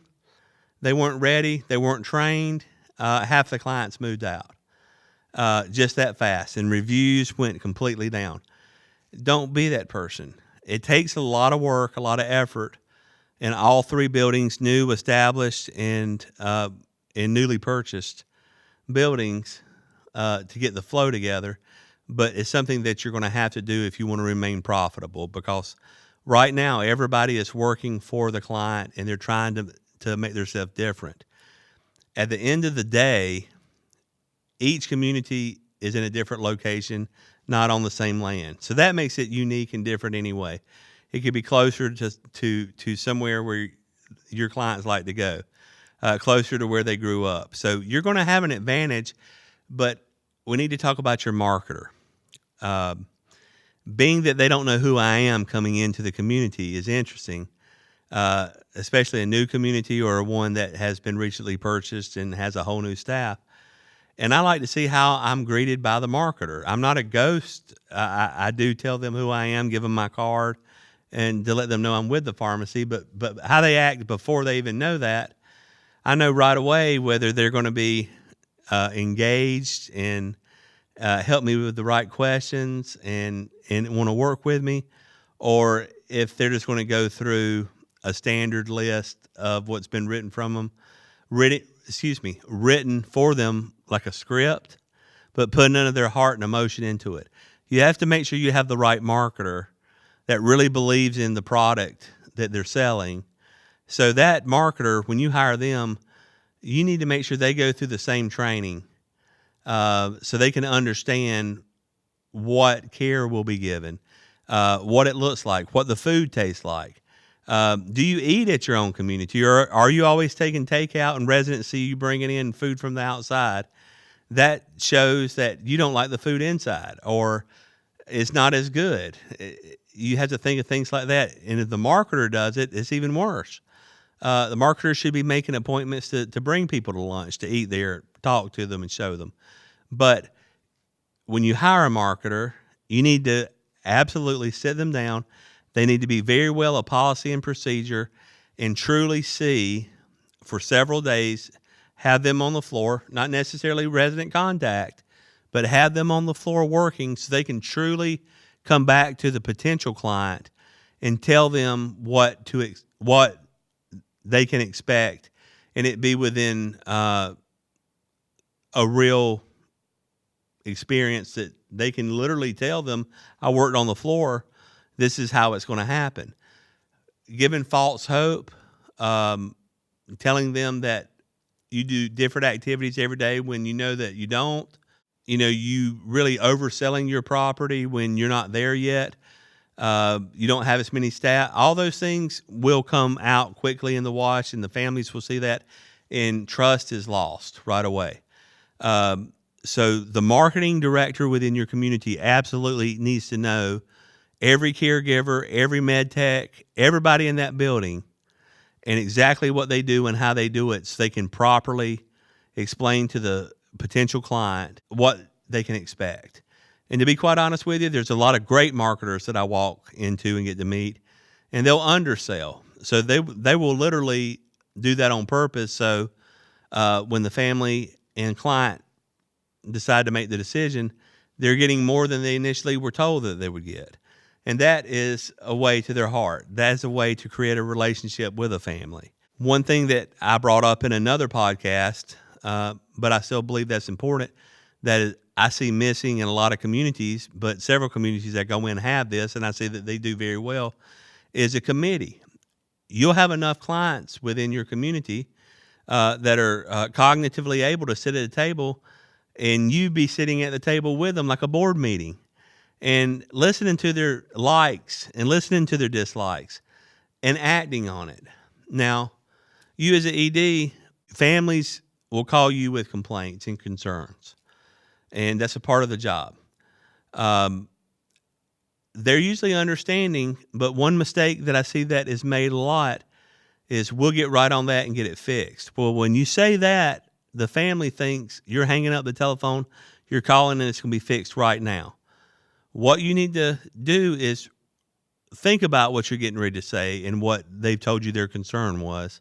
They weren't ready. They weren't trained. Half the clients moved out just that fast, and reviews went completely down. Don't be that person. It takes a lot of work, a lot of effort, in all three buildings, new, established, and newly purchased buildings, to get the flow together. But it's something that you're going to have to do if you want to remain profitable, because right now everybody is working for the client, and they're trying to make themselves different. At the end of the day, each community is in a different location, not on the same land. So that makes it unique and different anyway. It could be closer to somewhere where your clients like to go, closer to where they grew up. So you're going to have an advantage, but we need to talk about your marketer. Being that they don't know who I am coming into the community is interesting. especially a new community or one that has been recently purchased and has a whole new staff. And I like to see how I'm greeted by the marketer. I'm not a ghost. I do tell them who I am, give them my card, and to let them know I'm with the pharmacy. But how they act before they even know that, I know right away whether they're going to be engaged and help me with the right questions and want to work with me, or if they're just going to go through a standard list of what's been written from them, written for them like a script, but put none of their heart and emotion into it. You have to make sure you have the right marketer that really believes in the product that they're selling. So that marketer, when you hire them, you need to make sure they go through the same training so they can understand what care will be given, what it looks like, what the food tastes like. Do you eat at your own community, or are you always taking takeout and residents see you bringing in food from the outside? That shows that you don't like the food inside, or it's not as good. You have to think of things like that. And if the marketer does it, it's even worse. The marketer should be making appointments to bring people to lunch, to eat there, talk to them, and show them. But when you hire a marketer, you need to absolutely sit them down. They need to be very well a policy and procedure and truly see for several days, have them on the floor, not necessarily resident contact, but have them on the floor working so they can truly come back to the potential client and tell them what they can expect, and it be within a real experience that they can literally tell them, I worked on the floor, this is how it's going to happen. Giving false hope, telling them that you do different activities every day when you know that you don't. You really overselling your property when you're not there yet. You don't have as many staff. All those things will come out quickly in the wash, and the families will see that, and trust is lost right away. So the marketing director within your community absolutely needs to know every caregiver, every med tech, everybody in that building, and exactly what they do and how they do it so they can properly explain to the potential client what they can expect. And to be quite honest with you, there's a lot of great marketers that I walk into and get to meet, and they'll undersell. So they will literally do that on purpose. So when the family and client decide to make the decision, they're getting more than they initially were told that they would get. And that is a way to their heart. That is a way to create a relationship with a family. One thing that I brought up in another podcast, but I still believe that's important, that is, I see missing in a lot of communities, but several communities that go in have this, and I see that they do very well, is a committee. You'll have enough clients within your community that are cognitively able to sit at a table, and you be sitting at the table with them like a board meeting and listening to their likes and listening to their dislikes and acting on it. Now, you as an ED, families will call you with complaints and concerns, and that's a part of the job. They're usually understanding, but one mistake that I see that is made a lot is we'll get right on that and get it fixed. Well, when you say that, the family thinks you're hanging up the telephone, you're calling, and it's going to be fixed right now. What you need to do is think about what you're getting ready to say and what they've told you their concern was,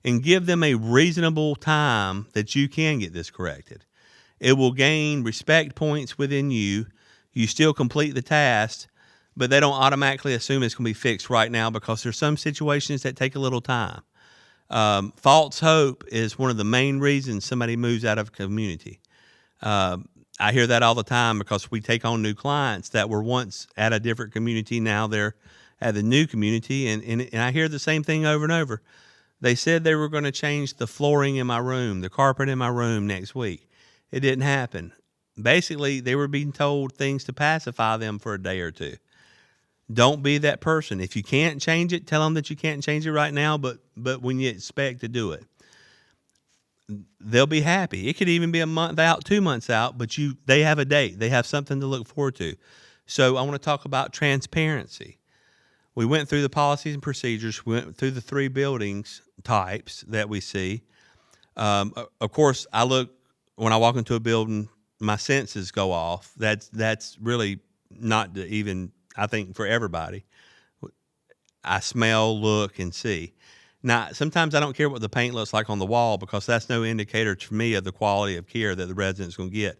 and give them a reasonable time that you can get this corrected. It will gain respect points within you. You still complete the task, but they don't automatically assume it's going to be fixed right now because there's some situations that take a little time. False hope is one of the main reasons somebody moves out of a community. I hear that all the time because we take on new clients that were once at a different community. Now they're at the new community, and I hear the same thing over and over. They said they were going to change the flooring in my room, the carpet in my room next week. It didn't happen. Basically, they were being told things to pacify them for a day or two. Don't be that person. If you can't change it, tell them that you can't change it right now, but when you expect to do it. They'll be happy. It could even be a month out, 2 months out, but they have a date. They have something to look forward to. So I want to talk about transparency. We went through the policies and procedures. We went through the 3 buildings types that we see. Of course, when I walk into a building, my senses go off. That's really not to even, I think, for everybody. I smell, look, and see. Now, sometimes I don't care what the paint looks like on the wall because that's no indicator to me of the quality of care that the resident's going to get.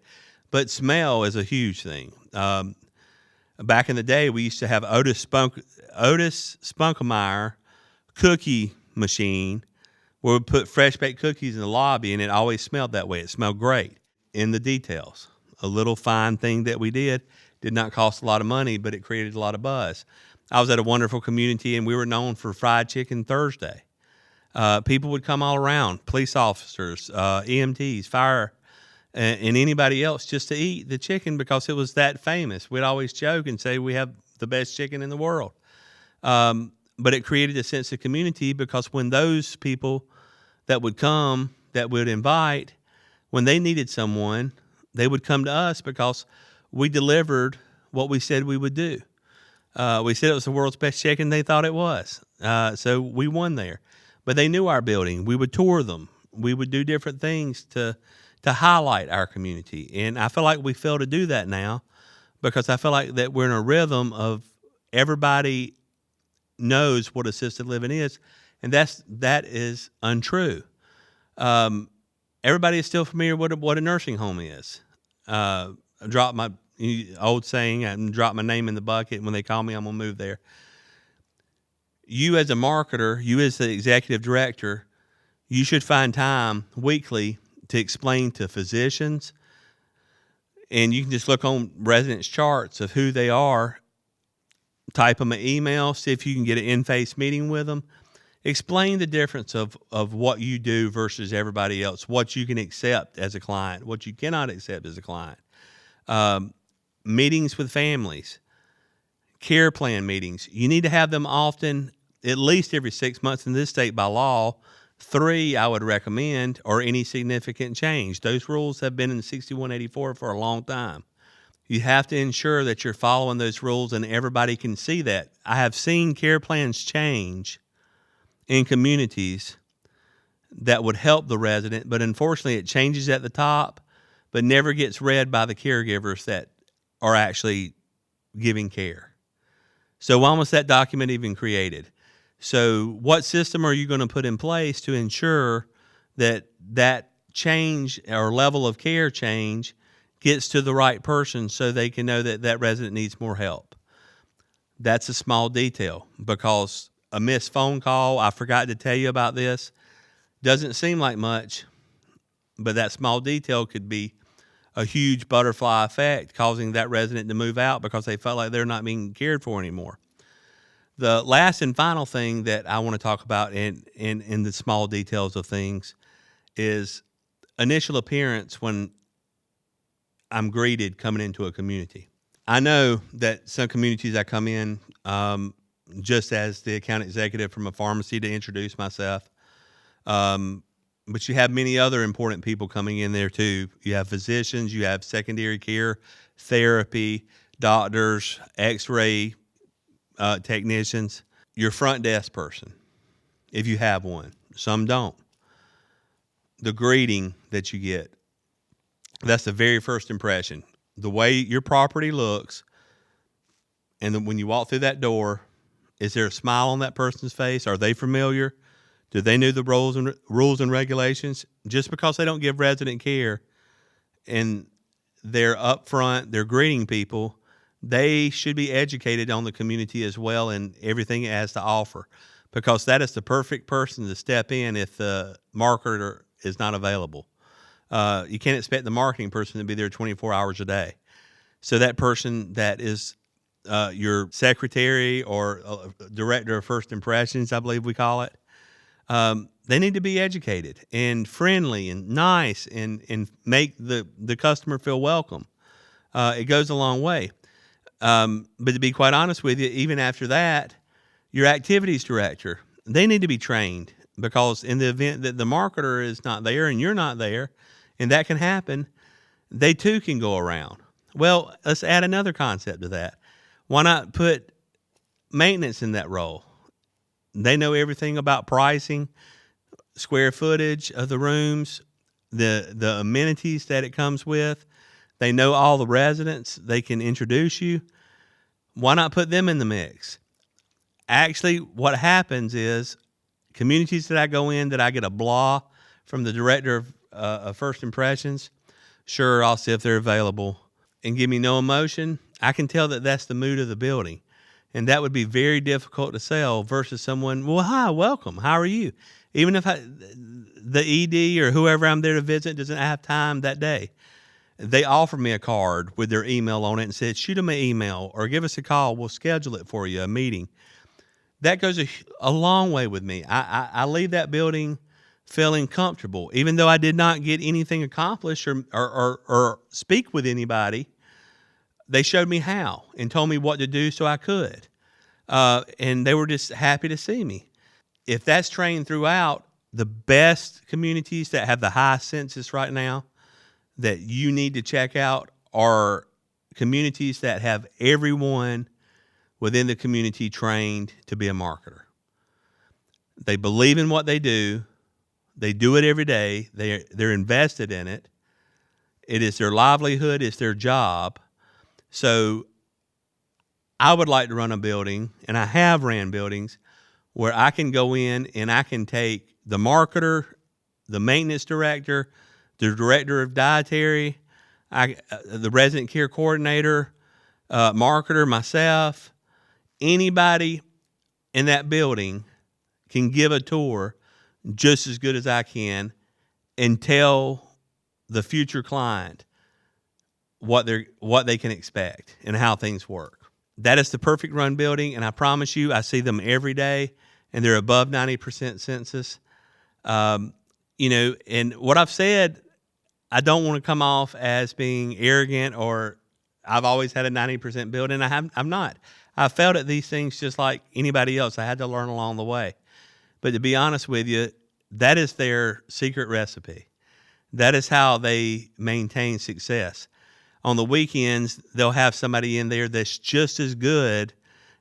But smell is a huge thing. Back in the day, we used to have Otis Spunkemeyer cookie machine where we put fresh baked cookies in the lobby, and it always smelled that way. It smelled great in the details. A little fine thing that we did not cost a lot of money, but it created a lot of buzz. I was at a wonderful community, and we were known for fried chicken Thursday. People would come all around, police officers, EMTs, fire, and anybody else just to eat the chicken because it was that famous. We'd always joke and say we have the best chicken in the world. But it created a sense of community because when those people that would come, that would invite, when they needed someone, they would come to us because we delivered what we said we would do. We said it was the world's best chicken. They thought it was. So we won there. But they knew our building. We would tour them. We would do different things to highlight our community. And I feel like we fail to do that now because I feel like that we're in a rhythm of everybody knows what assisted living is, and that is untrue. Everybody is still familiar with what a nursing home is. I drop my old saying, I drop my name in the bucket. When they call me, I'm going to move there. You as a marketer, you as the executive director, you should find time weekly to explain to physicians, and you can just look on residents' charts of who they are, type them an email, see if you can get an in-face meeting with them. Explain the difference of what you do versus everybody else, what you can accept as a client, what you cannot accept as a client. Meetings with families, care plan meetings. You need to have them often, at least every 6 months in this state by law. 3, I would recommend, or any significant change. Those rules have been in 6184 for a long time. You have to ensure that you're following those rules and everybody can see that. I have seen care plans change in communities that would help the resident, but unfortunately it changes at the top, but never gets read by the caregivers that are actually giving care. So why was that document even created? So what system are you going to put in place to ensure that that change or level of care change gets to the right person so they can know that that resident needs more help? That's a small detail because a missed phone call, I forgot to tell you about this, doesn't seem like much, but that small detail could be a huge butterfly effect causing that resident to move out because they felt like they're not being cared for anymore. The last and final thing that I want to talk about in the small details of things is initial appearance when I'm greeted coming into a community. I know that some communities I come in just as the account executive from a pharmacy to introduce myself, but you have many other important people coming in there too. You have physicians, you have secondary care, therapy, doctors, x-ray technicians, your front desk person, if you have one. Some don't. The greeting that you get, that's the very first impression. The way your property looks, and then when you walk through that door, is there a smile on that person's face? Are they familiar? Do they know the rules and regulations? Just because they don't give resident care and they're up front, they're greeting people, they should be educated on the community as well and everything it has to offer, because that is the perfect person to step in if the marketer is not available. You can't expect the marketing person to be there 24 hours a day. So that person that is your secretary or director of first impressions, I believe we call it, they need to be educated and friendly and nice and make the customer feel welcome. It goes a long way. But to be quite honest with you, even after that, your activities director, they need to be trained, because in the event that the marketer is not there and you're not there, and that can happen, they too can go around. Well, let's add another concept to that. Why not put maintenance in that role. They know everything about pricing, square footage of the rooms, the amenities that it comes with. They know all the residents. They can introduce you. Why not put them in the mix? Actually, what happens is communities that I go in that I get a blah from the director of First Impressions, sure, I'll see if they're available, and give me no emotion, I can tell that that's the mood of the building. And that would be very difficult to sell versus someone, well, hi, welcome, how are you? Even if the ED or whoever I'm there to visit doesn't have time that day, they offer me a card with their email on it and said, shoot them an email or give us a call. We'll schedule it for you, a meeting. That goes a long way with me. I leave that building feeling comfortable, even though I did not get anything accomplished or speak with anybody. They showed me how and told me what to do so I could. And they were just happy to see me. If that's trained throughout, the best communities that have the high census right now that you need to check out are communities that have everyone within the community trained to be a marketer. They believe in what they do. They do it every day. They're invested in it. It is their livelihood. It's their job. So I would like to run a building, and I have ran buildings, where I can go in and I can take the marketer, the maintenance director, the director of dietary, the resident care coordinator, marketer, myself, anybody in that building can give a tour just as good as I can and tell the future client what they can expect and how things work. That is the perfect run building, and I promise you, I see them every day, and they're above 90% census. And what I've said, I don't want to come off as being arrogant or I've always had a 90% building. I'm not. I failed at these things just like anybody else. I had to learn along the way. But to be honest with you, that is their secret recipe. That is how they maintain success. On the weekends, they'll have somebody in there that's just as good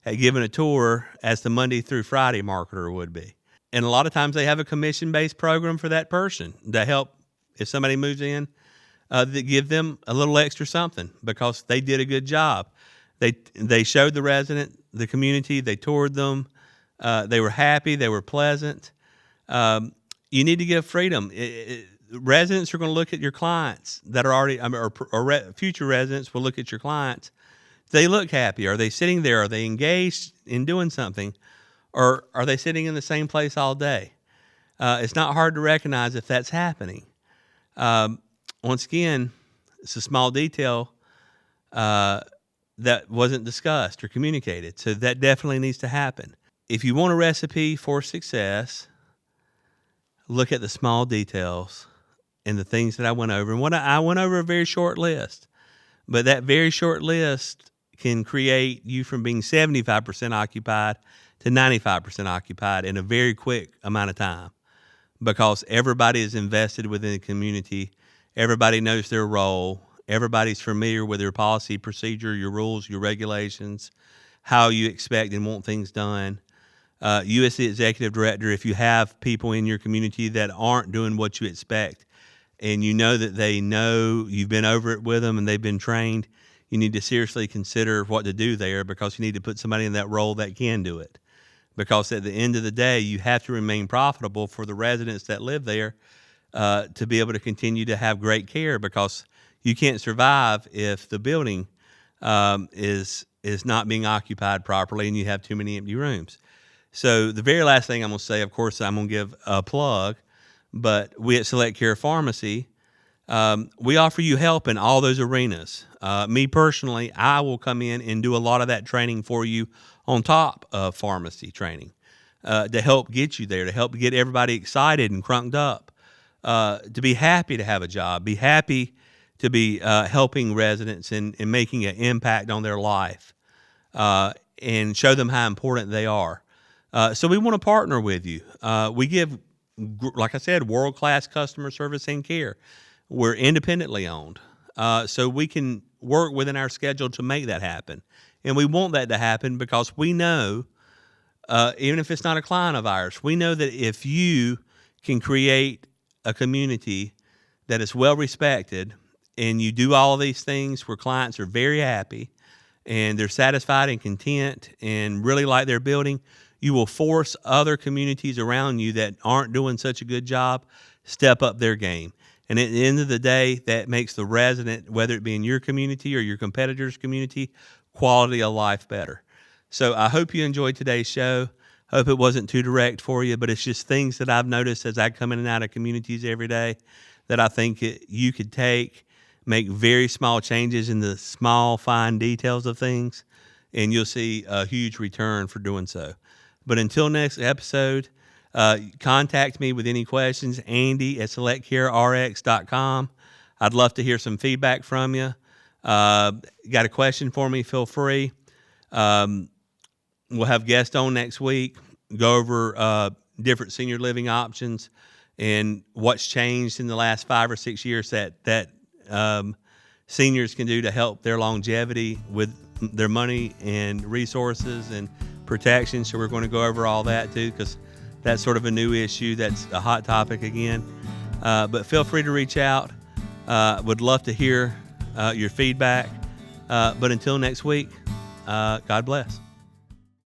at giving a tour as the Monday through Friday marketer would be. And a lot of times they have a commission-based program for that person to help if somebody moves in, that give them a little extra something because they did a good job. They showed the resident, the community, they toured them. They were happy. They were pleasant. You need to give freedom. Residents are going to look at your clients that are already, future residents will look at your clients. They look happy. Are they sitting there? Are they engaged in doing something? Or are they sitting in the same place all day? It's not hard to recognize if that's happening. Once again, it's a small detail that wasn't discussed or communicated. So that definitely needs to happen. If you want a recipe for success, look at the small details and the things that I went over. And I went over a very short list, but that very short list can create you from being 75% occupied to 95% occupied in a very quick amount of time because everybody is invested within the community. Everybody knows their role. Everybody's familiar with your policy, procedure, your rules, your regulations, how you expect and want things done. You as the executive director, if you have people in your community that aren't doing what you expect and you know that they know you've been over it with them and they've been trained, you need to seriously consider what to do there because you need to put somebody in that role that can do it. Because at the end of the day, you have to remain profitable for the residents that live there to be able to continue to have great care because you can't survive if the building is not being occupied properly and you have too many empty rooms. So the very last thing I'm going to say, of course, I'm going to give a plug, but we at Select Care Pharmacy, we offer you help in all those arenas. Me personally, I will come in and do a lot of that training for you on top of pharmacy training to help get you there, to help get everybody excited and crunked up, to be happy to have a job, be happy to be helping residents and making an impact on their life and show them how important they are. So we want to partner with you. We give, like I said, world-class customer service and care. We're independently owned. So we can work within our schedule to make that happen. And we want that to happen because we know, even if it's not a client of ours, we know that if you can create a community that is well respected and you do all of these things where clients are very happy and they're satisfied and content and really like their building, you will force other communities around you that aren't doing such a good job step up their game. And at the end of the day, that makes the resident, whether it be in your community or your competitor's community, quality of life better. So I hope you enjoyed today's show. Hope it wasn't too direct for you, but it's just things that I've noticed as I come in and out of communities every day that I think you could make very small changes in the small, fine details of things, and you'll see a huge return for doing so. But until next episode, contact me with any questions, Andy@selectcarerx.com. I'd love to hear some feedback from you. Got a question for me, feel free. We'll have guests on next week, go over different senior living options and what's changed in the last 5 or 6 years that seniors can do to help their longevity with their money and resources and protection. So we're going to go over all that too, because that's sort of a new issue. That's a hot topic again. But feel free to reach out. Would love to hear your feedback. But until next week, God bless.